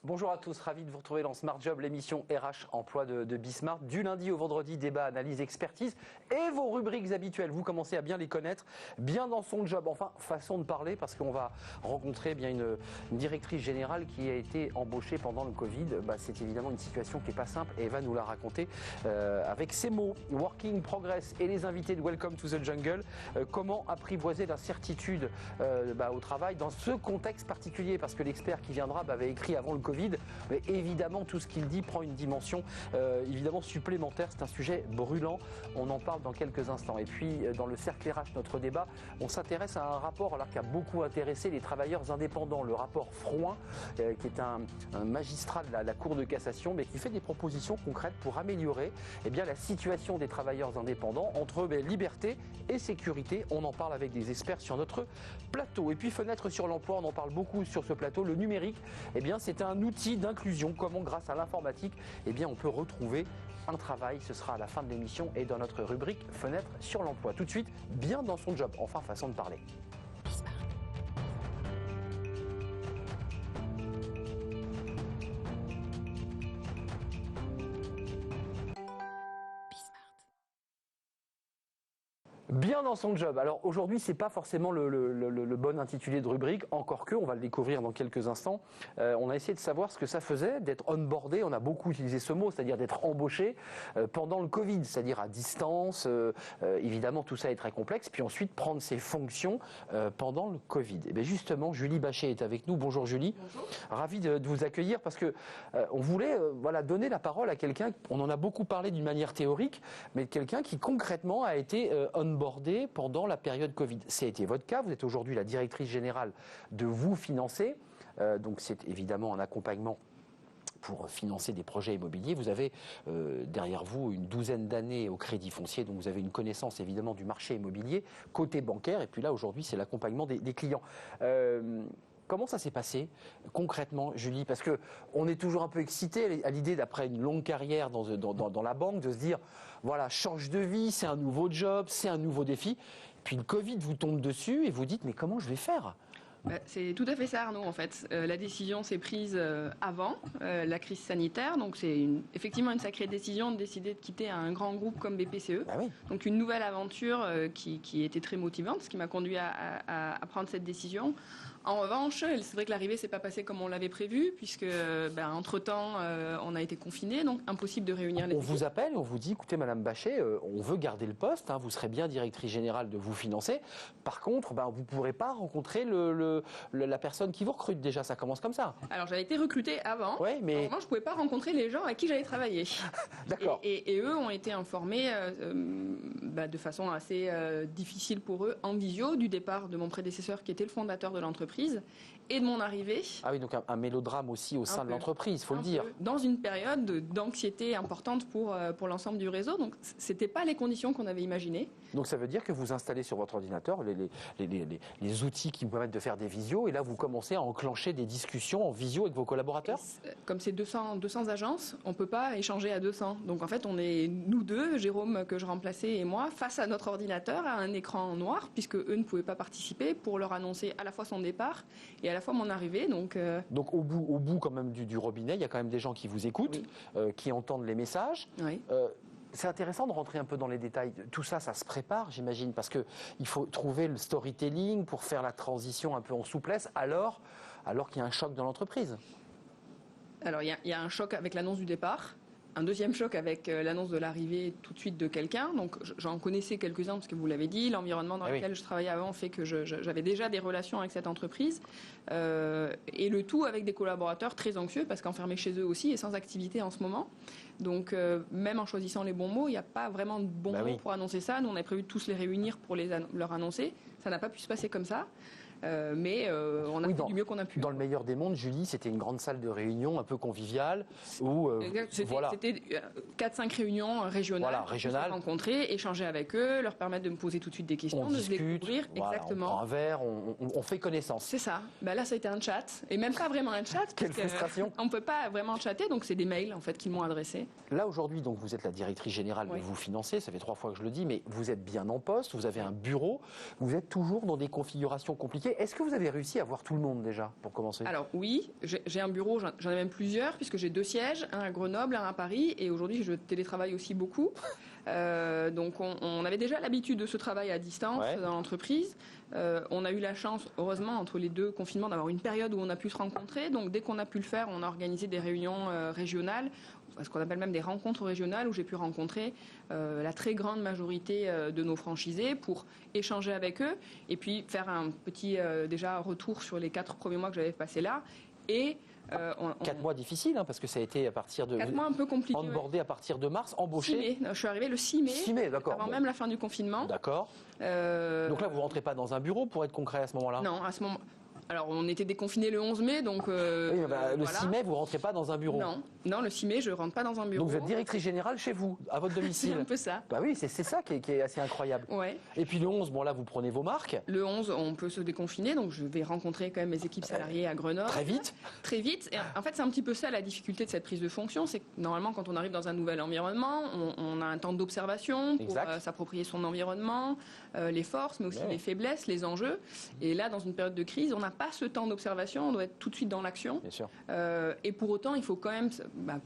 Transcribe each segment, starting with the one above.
Bonjour à tous, ravi de vous retrouver dans Smart Job, l'émission RH Emploi de Bismart. Du lundi au vendredi, débat, analyse, expertise et vos rubriques habituelles. Vous commencez à bien les connaître, bien dans son job. Enfin, façon de parler, parce qu'on va rencontrer une directrice générale qui a été embauchée pendant le Covid. C'est évidemment une situation qui n'est pas simple et Eva nous l'a raconté avec ses mots. Working Progress et les invités de Welcome to the Jungle. Comment apprivoiser l'incertitude au travail dans ce contexte particulier, parce que l'expert qui viendra avait écrit avant le Covid. Mais évidemment, tout ce qu'il dit prend une dimension évidemment supplémentaire. C'est un sujet brûlant. On en parle dans quelques instants. Et puis, dans le cercle RH, notre débat, on s'intéresse à un rapport qui a beaucoup intéressé les travailleurs indépendants. Le rapport Frouin, qui est un magistrat de la Cour de cassation, mais qui fait des propositions concrètes pour améliorer la situation des travailleurs indépendants entre liberté et sécurité. On en parle avec des experts sur notre plateau. Et puis, fenêtre sur l'emploi, on en parle beaucoup sur ce plateau. Le numérique, c'est un outil d'inclusion. Comment, grâce à l'informatique, on peut retrouver un travail. Ce sera à la fin de l'émission et dans notre rubrique Fenêtre sur l'emploi. Tout de suite, bien dans son job. Enfin, façon de parler. Bien dans son job. Alors aujourd'hui, c'est pas forcément le bon intitulé de rubrique, encore que, on va le découvrir dans quelques instants. On a essayé de savoir ce que ça faisait d'être onboardé, on a beaucoup utilisé ce mot, c'est-à-dire d'être embauché pendant le Covid, c'est-à-dire à distance. Évidemment, tout ça est très complexe. Puis ensuite, prendre ses fonctions pendant le Covid. Et bien justement, Julie Bachet est avec nous. Bonjour Julie. Bonjour. Ravi de vous accueillir parce que on voulait donner la parole à quelqu'un, on en a beaucoup parlé d'une manière théorique, mais quelqu'un qui concrètement a été onboardé pendant la période Covid. Ça a été votre cas, vous êtes aujourd'hui la directrice générale de Vous Financer, donc c'est évidemment un accompagnement pour financer des projets immobiliers. Vous avez derrière vous une douzaine d'années au Crédit Foncier, donc vous avez une connaissance évidemment du marché immobilier, côté bancaire, et puis là aujourd'hui c'est l'accompagnement des clients. Comment ça s'est passé concrètement, Julie? Parce que on est toujours un peu excité à l'idée, d'après une longue carrière dans la banque, de se dire, voilà, change de vie, c'est un nouveau job, c'est un nouveau défi. Puis le Covid vous tombe dessus et vous dites, mais comment je vais faire? C'est tout à fait ça, Arnaud, en fait. La décision s'est prise avant la crise sanitaire, donc c'est effectivement une sacrée décision de décider de quitter un grand groupe comme BPCE. Ah oui. Donc une nouvelle aventure qui était très motivante, ce qui m'a conduit à prendre cette décision. En revanche, c'est vrai que l'arrivée s'est pas passée comme on l'avait prévu, puisque entre-temps, on a été confinés, donc impossible de réunir les équipes. On vous appelle, on vous dit, écoutez Madame Bachet, on veut garder le poste, vous serez bien directrice générale de Vous Financer. Par contre, vous ne pourrez pas rencontrer la personne qui vous recrute. Déjà, ça commence comme ça. Alors, j'avais été recrutée avant. Ouais, mais... En revanche, je ne pouvais pas rencontrer les gens avec qui j'allais travailler. D'accord. Et eux ont été informés de façon assez difficile pour eux, en visio, du départ de mon prédécesseur qui était le fondateur de l'entreprise et de mon arrivée. Ah oui, donc un mélodrame aussi au sein de l'entreprise, il faut le dire. Dans une période d'anxiété importante pour l'ensemble du réseau. Donc, ce n'étaient pas les conditions qu'on avait imaginées. Donc, ça veut dire que vous installez sur votre ordinateur les outils qui vous permettent de faire des visios et là, vous commencez à enclencher des discussions en visio avec vos collaborateurs? Comme c'est 200 agences, on ne peut pas échanger à 200. Donc, en fait, on est nous deux, Jérôme que je remplaçais et moi, face à notre ordinateur, à un écran noir, puisque eux ne pouvaient pas participer, pour leur annoncer à la fois son départ et à la fois mon arrivée. Donc au bout quand même du robinet, il y a quand même des gens qui vous écoutent, oui. Qui entendent les messages. Oui. C'est intéressant de rentrer un peu dans les détails. Tout ça, ça se prépare, j'imagine, parce qu'il faut trouver le storytelling pour faire la transition un peu en souplesse, alors qu'il y a un choc dans l'entreprise. Alors, il y a un choc avec l'annonce du départ. Un deuxième choc avec l'annonce de l'arrivée tout de suite de quelqu'un. Donc j'en connaissais quelques-uns parce que vous l'avez dit, l'environnement dans lequel je travaillais avant fait que j'avais déjà des relations avec cette entreprise. Et le tout avec des collaborateurs très anxieux parce qu'enfermés chez eux aussi et sans activité en ce moment. Donc même en choisissant les bons mots, il n'y a pas vraiment de bons mots pour annoncer ça. Nous on avait prévu de tous les réunir pour leur annoncer. Ça n'a pas pu se passer comme ça. Mais on a fait du mieux qu'on a pu. Dans le meilleur des mondes, Julie, c'était une grande salle de réunion un peu conviviale où c'était 4-5 réunions régionales. Régionales. Rencontrer, échanger avec eux, leur permettre de me poser tout de suite des questions, de se découvrir. Exactement. On prend un verre, on fait connaissance. C'est ça. Là, ça a été un chat, et même pas vraiment un chat. Quelle frustration. On ne peut pas vraiment chatter, donc c'est des mails en fait qu'ils m'ont adressés. Là aujourd'hui, donc vous êtes la directrice générale de Vous Financer. Ça fait 3 fois que je le dis, mais vous êtes bien en poste, vous avez un bureau, vous êtes toujours dans des configurations compliquées. compliqué. Est-ce que vous avez réussi à voir tout le monde déjà, pour commencer? Alors oui, j'ai un bureau, j'en ai même plusieurs, puisque j'ai 2 sièges, un à Grenoble, un à Paris, et aujourd'hui je télétravaille aussi beaucoup. Donc on avait déjà l'habitude de ce travail à distance dans l'entreprise. On a eu la chance, heureusement, entre les 2 confinements, d'avoir une période où on a pu se rencontrer. Donc dès qu'on a pu le faire, on a organisé des réunions régionales, ce qu'on appelle même des rencontres régionales, où j'ai pu rencontrer la très grande majorité de nos franchisés pour échanger avec eux et puis faire un petit déjà retour sur les 4 premiers mois que j'avais passés là. Et 4 mois difficiles, parce que ça a été à partir de... 4 mois un peu compliqués. Onboardé à partir de mars, embauché. 6 mai. Je suis arrivée le 6 mai. 6 mai, d'accord. Avant même la fin du confinement. D'accord. Donc là, vous ne rentrez pas dans un bureau pour être concret à ce moment-là? Non, à ce moment. Alors, on était déconfinés le 11 mai, donc... oui, le 6 mai, vous ne rentrez pas dans un bureau? Non, le 6 mai, je ne rentre pas dans un bureau. Donc vous êtes directrice générale chez vous, à votre domicile? C'est un peu ça. Bah oui, c'est ça qui est assez incroyable. Ouais. Et puis le 11, bon là, vous prenez vos marques. Le 11, on peut se déconfiner, donc je vais rencontrer quand même mes équipes salariées à Grenoble. Très vite? Très vite. Et en fait, c'est un petit peu ça la difficulté de cette prise de fonction, c'est que normalement, quand on arrive dans un nouvel environnement, on a un temps d'observation pour s'approprier son environnement, les forces, mais aussi les faiblesses, les enjeux. Et là, dans une période de crise, on n'a pas ce temps d'observation. On doit être tout de suite dans l'action. Bien sûr. Et pour autant, il faut quand même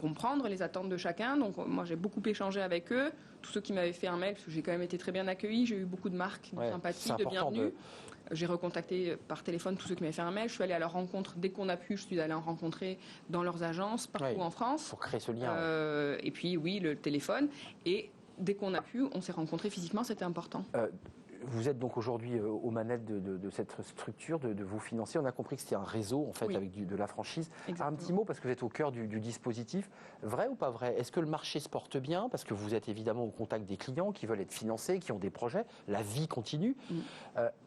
comprendre les attentes de chacun. Donc moi, j'ai beaucoup échangé avec eux. Tous ceux qui m'avaient fait un mail, parce que j'ai quand même été très bien accueillie. J'ai eu beaucoup de marques de sympathie, de bienvenue. J'ai recontacté par téléphone tous ceux qui m'avaient fait un mail. Je suis allée à leur rencontre dès qu'on a pu. Je suis allée en rencontrer dans leurs agences, partout en France. Pour créer ce lien. Et puis, oui, le téléphone. Et dès qu'on a pu, on s'est rencontrés physiquement. C'était important. Vous êtes donc aujourd'hui aux manettes de cette structure, de vous financer. On a compris que c'était un réseau, en fait, avec de la franchise. Exactement. Un petit mot, parce que vous êtes au cœur du dispositif. Vrai ou pas vrai? Est-ce que le marché se porte bien? Parce que vous êtes évidemment au contact des clients qui veulent être financés, qui ont des projets. La vie continue.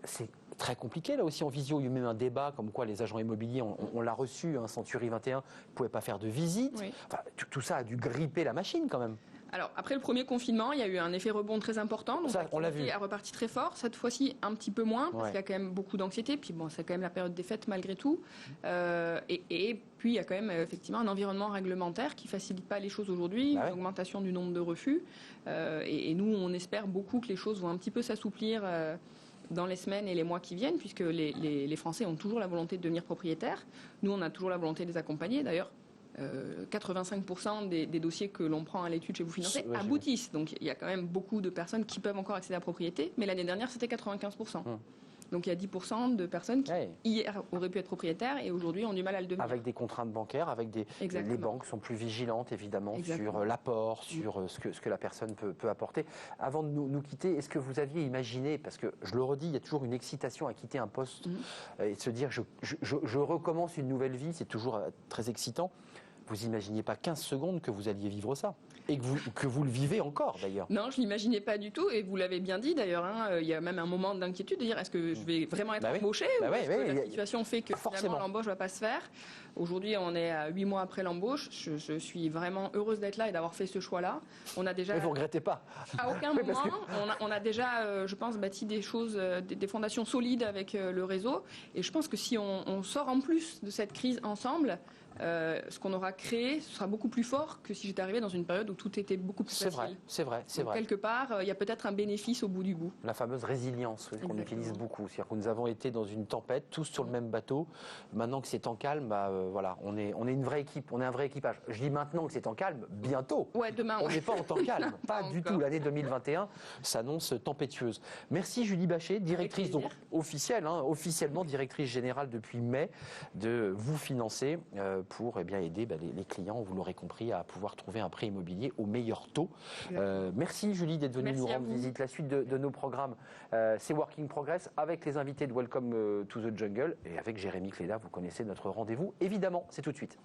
C'est très compliqué, là aussi, en visio. Il y a eu même un débat comme quoi les agents immobiliers, on l'a reçu, Century 21, ne pouvaient pas faire de visite. Enfin, tout ça a dû gripper la machine, quand même. Alors, après le premier confinement, il y a eu un effet rebond très important. Donc, ça, on l'a vu. A reparti très fort. Cette fois-ci, un petit peu moins, parce qu'il y a quand même beaucoup d'anxiété. Puis bon, c'est quand même la période des fêtes malgré tout. Et puis, il y a quand même effectivement un environnement réglementaire qui ne facilite pas les choses aujourd'hui. Une augmentation du nombre de refus. Et nous, on espère beaucoup que les choses vont un petit peu s'assouplir dans les semaines et les mois qui viennent, puisque les Français ont toujours la volonté de devenir propriétaires. Nous, on a toujours la volonté de les accompagner. D'ailleurs, 85% des dossiers que l'on prend à l'étude chez Vous Financer aboutissent. Donc il y a quand même beaucoup de personnes qui peuvent encore accéder à la propriété, mais l'année dernière c'était 95%. Donc il y a 10% de personnes qui hier auraient pu être propriétaires et aujourd'hui ont du mal à le devenir. Avec des contraintes bancaires, avec les banques sont plus vigilantes évidemment sur l'apport, sur ce que la personne peut apporter. Avant de nous quitter, est-ce que vous aviez imaginé, parce que je le redis, il y a toujours une excitation à quitter un poste et de se dire je recommence une nouvelle vie, c'est toujours très excitant. Vous n'imaginiez pas 15 secondes que vous alliez vivre ça et que vous le vivez encore d'ailleurs? Non, je ne l'imaginais pas du tout et vous l'avez bien dit d'ailleurs. Il y a même un moment d'inquiétude de dire est-ce que je vais vraiment être embauchée ou est-ce que la situation fait que finalement l'embauche ne va pas se faire? Aujourd'hui, on est à 8 mois après l'embauche. Je suis vraiment heureuse d'être là et d'avoir fait ce choix-là. On a déjà. Mais vous ne regrettez pas? À aucun moment. On a déjà, je pense, bâti des choses, des fondations solides avec le réseau. Et je pense que si on sort en plus de cette crise ensemble, ce qu'on aura créé, ce sera beaucoup plus fort que si j'étais arrivée dans une période où tout était beaucoup plus facile. C'est vrai. Quelque part, il y a peut-être un bénéfice au bout du bout. La fameuse résilience qu'on utilise beaucoup. C'est-à-dire que nous avons été dans une tempête, tous sur le même bateau. Maintenant que c'est en calme, voilà, on est une vraie équipe, on est un vrai équipage. Je dis maintenant que c'est en calme, bientôt. Demain. On n'est pas en temps calme, pas du tout. L'année 2021 s'annonce tempétueuse. Merci Julie Bachet, directrice donc officielle, officiellement directrice générale depuis mai de Vous Financer. Pour aider les clients, vous l'aurez compris, à pouvoir trouver un prêt immobilier au meilleur taux. Merci Julie d'être venue nous rendre visite. La suite de nos programmes, c'est Working Progress avec les invités de Welcome to the Jungle et avec Jérémy Cléda. Vous connaissez notre rendez-vous, évidemment, c'est tout de suite.